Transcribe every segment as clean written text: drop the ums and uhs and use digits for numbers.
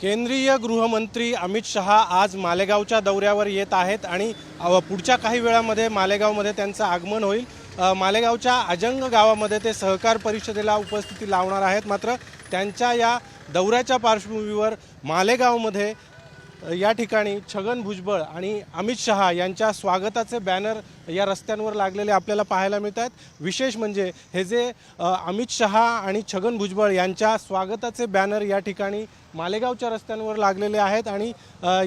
केंद्रीय गृहमंत्री अमित शहा आज मालेगावच्या दौऱ्यावर येत आहेत आणि पुढच्या काही वेळामध्ये मालेगावमध्ये त्यांचं आगमन होईल। मालेगावच्या अजंग गावामध्ये ते सहकार परिषदेला उपस्थिती लावणार आहेत। मात्र त्यांच्या या दौऱ्याच्या पार्श्वभूमीवर मालेगावमध्ये या ठिकाणी छगन भुजबळ आणि अमित शहा यांच्या स्वागताचे बॅनर या रस्त्यांवर लागलेले आपल्याला पाहायला मिळतात। विशेष म्हणजे हे जे अमित शहा आणि छगन भुजबळ यांच्या स्वागताचे बॅनर या ठिकाणी मालेगावच्या रस्त्यांवर लागलेले आहेत आणि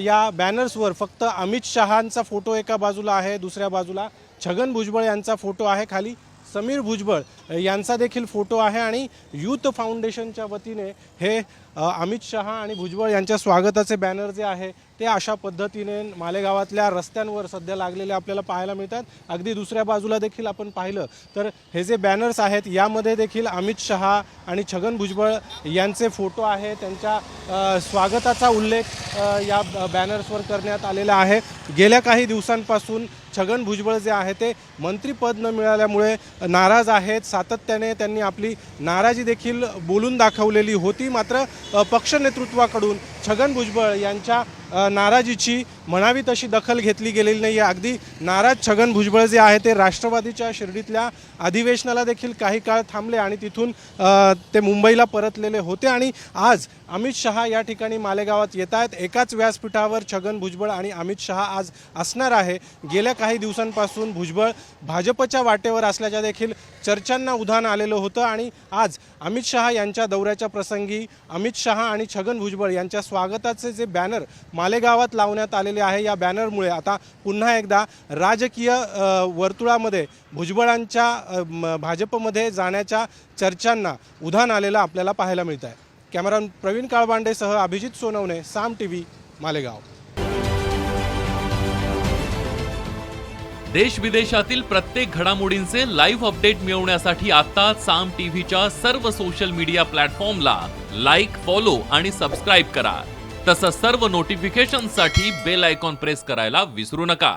या बॅनर्सवर फक्त अमित शहांचा फोटो एका बाजूला आहे, दुसऱ्या बाजूला छगन भुजबळ यांचा फोटो आहे, खाली समीर भुजबळ यांचा देखील फोटो आहे आणि यूथ फाउंडेशनच्या वतीने हे अमित शहा आणि भुजबळ यांच्या स्वागताचे बॅनर जे आहे ते अशा पद्धतीने मालेगावातल्या रस्त्यांवर सध्या लागलेले आपल्याला पाहायला मिळतात। अगदी दुसऱ्या बाजूला देखील आपण पाहिलं तर हे जे बॅनर्स आहेत यामध्ये देखील अमित शहा आणि छगन भुजबळ यांचे फोटो आहे, त्यांच्या स्वागताचा उल्लेख या बॅनर्सवर करण्यात आलेला आहे। गेल्या काही दिवसांपासून छगन भुजबळ जे आहे ते मंत्रिपद न मिळाल्यामुळे नाराज आहेत। सातत्याने त्यांनी आपली नाराजी देखील बोलून दाखवलेली होती। मात्र पक्ष नेतृत्वाकडून छगन भुजबळ यांच्या नाराजीची म्हणावी तशी दखल घेतली गेलेली नाही आहे। अगदी नाराज छगन भुजबळ जे आहे ते राष्ट्रवादीच्या शिर्डीतल्या अधिवेशनाला देखील काही काळ थांबले आणि तिथून ते मुंबईला परतलेले होते आणि आज अमित शहा या ठिकाणी मालेगावात येत आहेत। एकाच व्यासपीठावर छगन भुजबळ आणि अमित शहा आज असणार आहे। गेल्या काही दिवसांपासून भुजबळ भाजपच्या वाटेवर असल्याच्या देखील चर्चांना उधाण आलेलं होतं आणि आज अमित शहा यांच्या दौऱ्याच्या प्रसंगी अमित शहा आणि छगन भुजबळ यांच्या स्वागताचे जे बॅनर मालेगावात लावण्यात आलेले आहे या बॅनरमुळे आता पुन्हा एकदा राजकीय वर्तुळामध्ये भुजबळांच्या भाजपमध्ये जाण्याच्या चर्चांना उधाण आलेलं आपल्याला पाहायला मिळत आहे। कॅमेरामन प्रवीण काळबांडेसह अभिजित सोनवणे, साम टीव्ही, मालेगाव। देश विदेशातील प्रत्येक घडामोडींचे लाईव्ह अपडेट मिळवण्यासाठी आता साम टीव्हीच्या सर्व सोशल मीडिया प्लॅटफॉर्मला लाईक, फॉलो आणि सबस्क्राईब करा। तसंच सर्व नोटिफिकेशनसाठी बेल आयकॉन प्रेस करायला विसरू नका।